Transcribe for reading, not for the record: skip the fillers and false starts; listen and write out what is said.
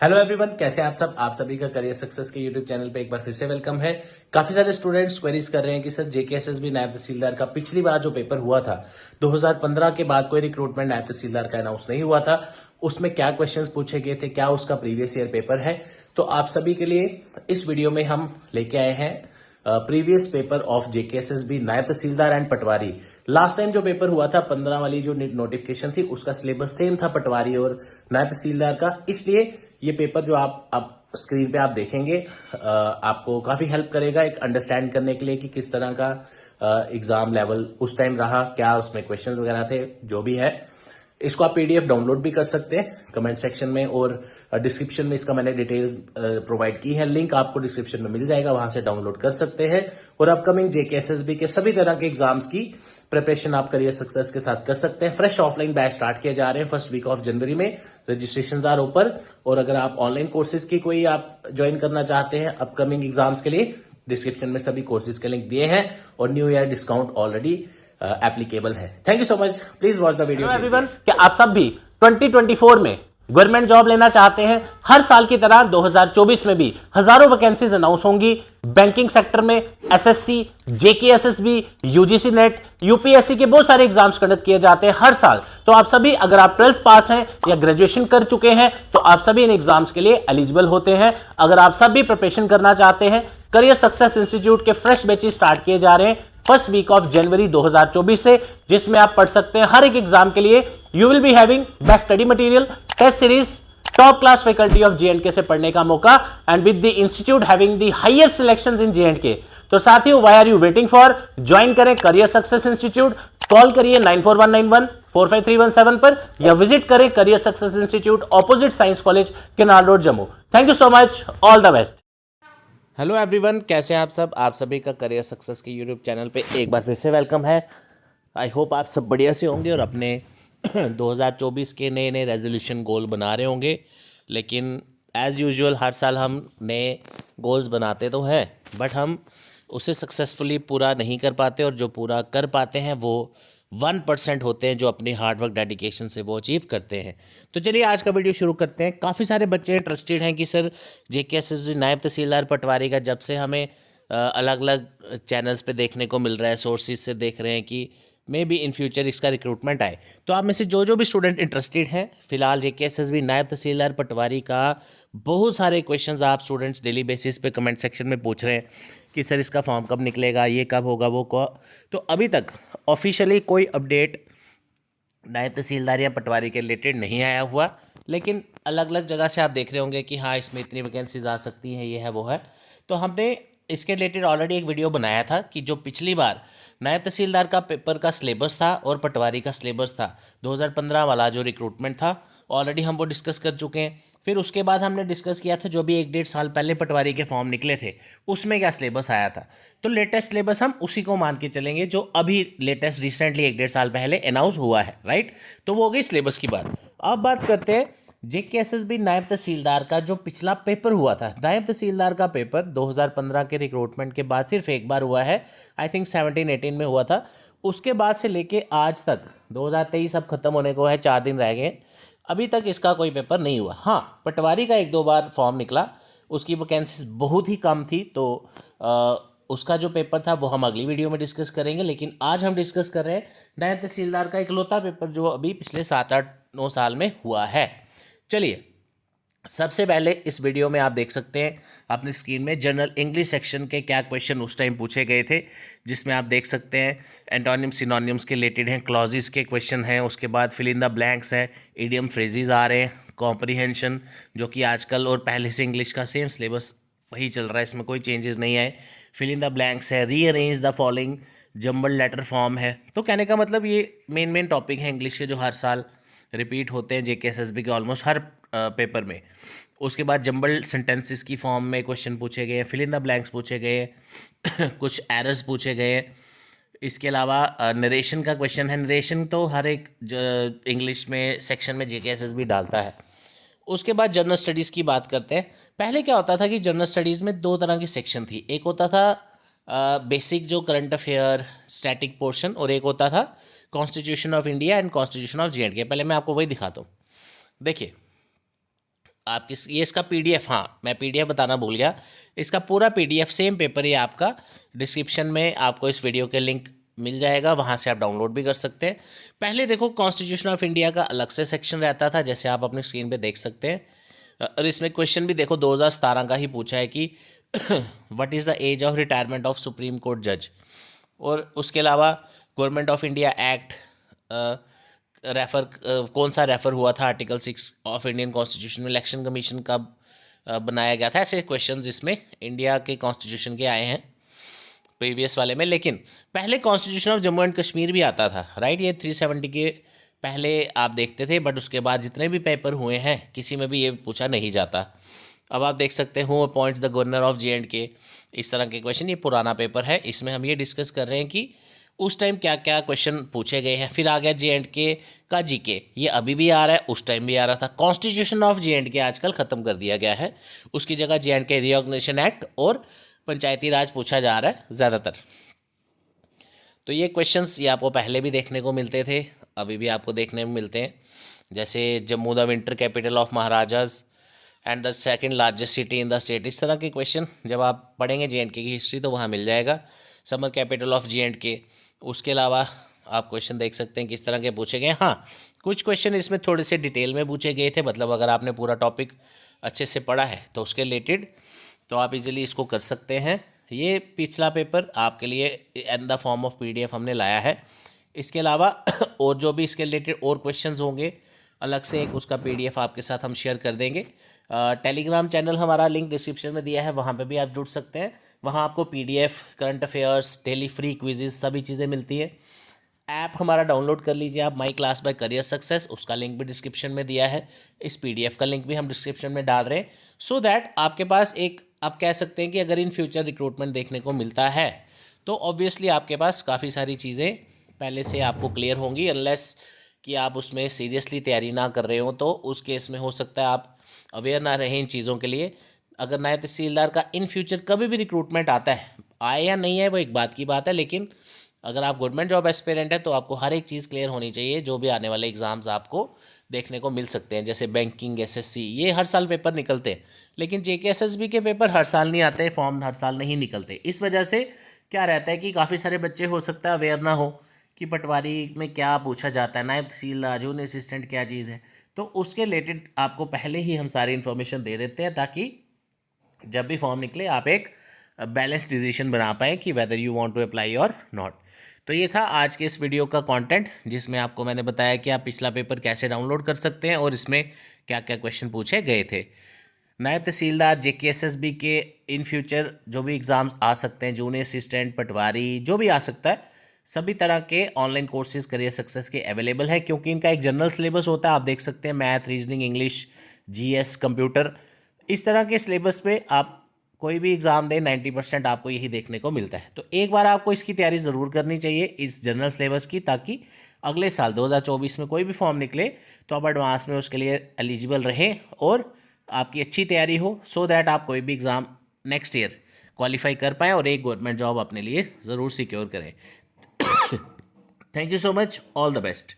Hello everyone, कैसे हैं आप सभी का करियर सक्सेस के यूट्यूब चैनल पे एक बार फिर से वेलकम है। काफी सारे स्टूडेंट्स क्वेरीज कर रहे हैं कि सर जेकेएसएसबी नायब तहसीलदार का पिछली बार जो पेपर हुआ था 2015 के बाद कोई रिक्रूटमेंट नायब तहसीलदार का अनाउंस नहीं हुआ था, उसमें क्या क्वेश्चंस पूछे गए थे, क्या उसका प्रीवियस ईयर पेपर है। तो आप सभी के लिए इस वीडियो में हम लेके आए हैं प्रीवियस पेपर ऑफ जेकेएसएसबी नायब तहसीलदार एंड पटवारी। लास्ट टाइम जो पेपर हुआ था 15 वाली जो नोटिफिकेशन थी उसका सिलेबस सेम था पटवारी और नायब तहसीलदार का, इसलिए ये पेपर जो आप स्क्रीन पे आप देखेंगे आपको काफी हेल्प करेगा एक अंडरस्टैंड करने के लिए कि किस तरह का एग्जाम लेवल उस टाइम रहा, क्या उसमें क्वेश्चंस वगैरह थे, जो भी है। इसको आप पीडीएफ डाउनलोड भी कर सकते हैं कमेंट सेक्शन में, और डिस्क्रिप्शन में इसका मैंने डिटेल्स प्रोवाइड की है, लिंक आपको डिस्क्रिप्शन में मिल जाएगा, वहां से डाउनलोड कर सकते हैं। और अपकमिंग जेकेएसएसबी के सभी तरह के एग्जाम्स की प्रिपरेशन आप करियर सक्सेस के साथ कर सकते हैं। फ्रेश ऑफलाइन बैच स्टार्ट किए जा रहे हैं फर्स्ट वीक ऑफ जनवरी में, रजिस्ट्रेशन आर ओपन। और अगर आप ऑनलाइन कोर्सेज की कोई आप ज्वाइन करना चाहते हैं अपकमिंग एग्जाम्स के लिए, डिस्क्रिप्शन में सभी कोर्सेज के लिंक दिए हैं और new year discount already applicable है। Thank you so much, please watch the video. Everyone, क्या आप सब भी 2024 में गवर्नमेंट जॉब लेना चाहते हैं? हर साल की तरह 2024 में भी हजारों वैकेंसीज अनाउंस होंगी बैंकिंग सेक्टर में। SSC, JKSSB, UGC net, UPSC के बहुत सारे एग्जाम्स कंडक्ट किए जाते हैं हर साल। तो आप सभी, अगर आप 12th पास हैं या ग्रेजुएशन कर चुके हैं, तो आप सभी इन एग्जाम्स के लिए एलिजिबल होते हैं। अगर आप सब भी प्रिपरेशन करना चाहते हैं, करियर सक्सेस इंस्टीट्यूट के फ्रेश बैचेस स्टार्ट किए जा रहे हैं फर्स्ट वीक ऑफ जनवरी 2024 से, जिसमें आप पढ़ सकते हैं हर एक एग्जाम के लिए। You will be having best study material, test series, top class faculty of J and K से पढ़ने का मौका, and with the institute having the highest selections in J and K. तो साथियों, why are you waiting for? Join करें career success institute. Call करिए 9419145317 पर या विजिट करें career success institute, opposite science college, canal road, Jammu. Thank you so much, all the best. Hello everyone, कैसे हैं आप सभी का करियर सक्सेस के यूट्यूब चैनल पे एक बार फिर से वेलकम है। आई होप आप सब बढ़िया से होंगे और अपने 2024 के नए नए रेजोल्यूशन गोल बना रहे होंगे। लेकिन एज़ यूजुअल हर साल हम नए गोल्स बनाते तो हैं, बट हम उसे सक्सेसफुली पूरा नहीं कर पाते, और जो पूरा कर पाते हैं वो 1% होते हैं जो अपनी हार्डवर्क डेडिकेशन से वो अचीव करते हैं। तो चलिए आज का वीडियो शुरू करते हैं। काफ़ी सारे बच्चे इंटरेस्टेड हैं कि सर जेकेएसएसबी नायब तहसीलदार पटवारी का जब से हमें अलग अलग चैनल्स पे देखने को मिल रहा है, सोर्सेज से देख रहे हैं कि मे बी इन फ्यूचर इसका रिक्रूटमेंट आए। तो आप में से जो भी स्टूडेंट इंटरेस्टेड हैं, फिलहाल जेकेएसएसबी नायब तहसीलदार पटवारी का बहुत सारे क्वेश्चंस आप स्टूडेंट्स डेली बेसिस पे कमेंट सेक्शन में पूछ रहे हैं कि सर इसका फॉर्म कब निकलेगा, ये कब होगा, वो कब। तो अभी तक ऑफिशियली कोई अपडेट नायब तहसीलदार या पटवारी के रिलेटेड नहीं आया हुआ, लेकिन अलग अलग जगह से आप देख रहे होंगे कि हाँ इसमें इतनी वैकेंसीज आ सकती हैं, ये है वो है। तो हमने इसके रिलेटेड ऑलरेडी एक वीडियो बनाया था कि जो पिछली बार नायब तहसीलदार का पेपर का सिलेबस था और पटवारी का सिलेबस था 2015 वाला जो रिक्रूटमेंट था, ऑलरेडी हम वो डिस्कस कर चुके हैं। फिर उसके बाद हमने डिस्कस किया था जो भी 1-1.5 साल पहले पटवारी के फॉर्म निकले थे उसमें क्या सिलेबस आया था। तो लेटेस्ट सिलेबस हम उसी को मान के चलेंगे जो अभी लेटेस्ट रिसेंटली 1-1.5 साल पहले अनाउंस हुआ है, राइट। तो वो हो गई सिलेबस की बात। अब बात करते हैं जेकेएसएसबी नायब तहसीलदार का जो पिछला पेपर हुआ था। नायब तहसीलदार का पेपर 2015 के रिक्रूटमेंट के बाद सिर्फ एक बार हुआ है, आई थिंक 17-18 में हुआ था। उसके बाद से लेके आज तक 2023 अब खत्म होने को है, 4 दिन रह गए, अभी तक इसका कोई पेपर नहीं हुआ। हाँ, पटवारी का 1-2 बार फॉर्म निकला, उसकी वैकेंसीज बहुत ही कम थी, तो उसका जो पेपर था वो हम अगली वीडियो में डिस्कस करेंगे। लेकिन आज हम डिस्कस कर रहे हैं नायब तहसीलदार का इकलौता पेपर जो अभी पिछले 7-8-9 साल में हुआ है। चलिए, सबसे पहले इस वीडियो में आप देख सकते हैं अपनी स्क्रीन में जनरल इंग्लिश सेक्शन के क्या क्वेश्चन उस टाइम पूछे गए थे, जिसमें आप देख सकते हैं एंटोनिम सिनोनिम्स के रिलेटेड हैं, क्लॉजेस के क्वेश्चन हैं, उसके बाद फिल इन द ब्लैंक्स है, इडियम फ्रेजेस आ रहे हैं, कॉम्प्रीहेंशन जो कि आजकल और पहले से इंग्लिश का सेम सिलेबस वही चल रहा है, इसमें कोई चेंजेस नहीं आए। फिल इन द ब्लैंक्स है, rearrange the following, jumble letter form है। तो कहने का मतलब ये मेन टॉपिक है इंग्लिश के जो हर साल रिपीट होते हैं जेकेएसएसबी के ऑलमोस्ट हर पेपर में। उसके बाद जंबल सेंटेंसेस की फॉर्म में क्वेश्चन पूछे गए, फिल इन द ब्लैंक्स पूछे गए कुछ एरर्स पूछे गए। इसके अलावा नरेशन का क्वेश्चन है। नरेशन तो हर एक इंग्लिश में सेक्शन में जेकेएसएसबी डालता है। उसके बाद जनरल स्टडीज़ की बात करते हैं। पहले क्या होता था कि जनरल स्टडीज़ में 2 तरह की सेक्शन थी, एक होता था बेसिक जो करंट अफेयर स्टैटिक पोर्शन, और एक होता था constitution of India and constitution of J&K. पहले मैं आपको वही दिखाता हूँ। देखिए, आपकी ये इसका पीडीएफ, हाँ मैं पीडीएफ बताना भूल गया, इसका पूरा पीडीएफ सेम पेपर ही आपका डिस्क्रिप्शन में आपको इस वीडियो के लिंक मिल जाएगा, वहाँ से आप डाउनलोड भी कर सकते हैं। पहले देखो कॉन्स्टिट्यूशन ऑफ इंडिया का अलग से सेक्शन रहता था, जैसे आप अपनी स्क्रीन पे देख सकते हैं। और इसमें क्वेश्चन भी देखो 2017 का ही पूछा है कि what is the age of retirement of supreme court जज। और उसके अलावा government of India act refer कौन सा रेफर हुआ था आर्टिकल 6 ऑफ इंडियन कॉन्स्टिट्यूशन में, इलेक्शन कमीशन कब बनाया गया था। ऐसे क्वेश्चंस इसमें इंडिया के कॉन्स्टिट्यूशन के आए हैं प्रीवियस वाले में। लेकिन पहले constitution of Jammu and Kashmir भी आता था, राइट, ये 370 के पहले आप देखते थे, बट उसके बाद जितने भी पेपर हुए हैं किसी में भी ये पूछा नहीं जाता। अब आप देख सकते हो appoint the governor of JNK, इस तरह के क्वेश्चन, ये पुराना पेपर है, इसमें हम ये डिस्कस कर रहे हैं कि उस टाइम क्या क्या क्वेश्चन पूछे गए हैं। फिर आ गया JNK का GK, ये अभी भी आ रहा है, उस टाइम भी आ रहा था। कॉन्स्टिट्यूशन ऑफ JNK आजकल ख़त्म कर दिया गया है, उसकी जगह JNK रिकॉग्निशन एक्ट और पंचायती राज पूछा जा रहा है ज़्यादातर। तो ये क्वेश्चंस ये आपको पहले भी देखने को मिलते थे, अभी भी आपको देखने में मिलते हैं। जैसे Jammu the winter capital of Maharajas and the second largest city in the state, इस तरह के क्वेश्चन जब आप पढ़ेंगे JNK की हिस्ट्री तो वहाँ मिल जाएगा। समर कैपिटल ऑफ JNK, उसके अलावा आप क्वेश्चन देख सकते हैं किस तरह के पूछे गए। हाँ, कुछ क्वेश्चन इसमें थोड़े से डिटेल में पूछे गए थे, मतलब अगर आपने पूरा टॉपिक अच्छे से पढ़ा है तो उसके रिलेटेड तो आप इजीली इसको कर सकते हैं। ये पिछला पेपर आपके लिए in the form of PDF हमने लाया है। इसके अलावा और जो भी इसके रिलेटेड और क्वेश्चंस होंगे अलग से एक उसका PDF आपके साथ हम शेयर कर देंगे। टेलीग्राम चैनल हमारा लिंक डिस्क्रिप्शन में दिया है, वहाँ पे भी आप जुड़ सकते हैं। वहाँ आपको PDF, current affairs, daily free quizzes सभी चीज़ें मिलती है। ऐप हमारा डाउनलोड कर लीजिए आप, my class by career success, उसका लिंक भी डिस्क्रिप्शन में दिया है। इस PDF का लिंक भी हम डिस्क्रिप्शन में डाल रहे हैं, सो दैट आपके पास एक, आप कह सकते हैं कि अगर इन फ्यूचर रिक्रूटमेंट देखने को मिलता है तो ऑब्वियसली आपके पास काफ़ी सारी चीज़ें पहले से आपको क्लियर होंगी। अनलेस कि आप उसमें सीरियसली तैयारी ना कर रहे हो तो उस केस में हो सकता है आप अवेयर ना रहें इन चीज़ों के लिए। अगर नायब तहसीलदार का इन फ्यूचर कभी भी रिक्रूटमेंट आता है, आए या नहीं है वो एक बात की बात है, लेकिन अगर आप गवर्नमेंट जॉब एस्पिरेंट है तो आपको हर एक चीज़ क्लियर होनी चाहिए। जो भी आने वाले एग्ज़ाम्स आपको देखने को मिल सकते हैं, जैसे बैंकिंग, SSC, ये हर साल पेपर निकलते हैं, लेकिन JK SSB के पेपर हर साल नहीं आते, फॉर्म हर साल नहीं निकलते। इस वजह से क्या रहता है कि काफ़ी सारे बच्चे हो सकता है अवेयर ना हो कि पटवारी में क्या पूछा जाता है, नायब तहसीलदार, जूनियर असिस्टेंट क्या चीज़ है। तो उसके रिलेटेड आपको पहले ही हम सारी इन्फॉर्मेशन दे देते हैं, ताकि जब भी फॉर्म निकले आप एक बैलेंस डिसीजन बना पाएँ कि whether you want to apply और नॉट। तो ये था आज के इस वीडियो का कंटेंट, जिसमें आपको मैंने बताया कि आप पिछला पेपर कैसे डाउनलोड कर सकते हैं और इसमें क्या क्या क्वेश्चन पूछे गए थे। नायब तहसीलदार, JK SSB के इन फ्यूचर जो भी एग्ज़ाम्स आ सकते हैं, जूनियर असिस्टेंट, पटवारी, जो भी आ सकता है, सभी तरह के ऑनलाइन कोर्सेज करियर सक्सेस के अवेलेबल है, क्योंकि इनका एक जनरल सिलेबस होता है। आप देख सकते हैं math, reasoning, English, GS, computer, इस तरह के सिलेबस पे आप कोई भी एग्ज़ाम दें 90% आपको यही देखने को मिलता है। तो एक बार आपको इसकी तैयारी ज़रूर करनी चाहिए इस जनरल सिलेबस की, ताकि अगले साल 2024 में कोई भी फॉर्म निकले तो आप एडवांस में उसके लिए एलिजिबल रहें और आपकी अच्छी तैयारी हो, सो दैट आप कोई भी एग्ज़ाम नेक्स्ट ईयर क्वालिफाई कर पाएँ और एक गवर्नमेंट जॉब अपने लिए ज़रूर सिक्योर करें। Thank you so much, all the best.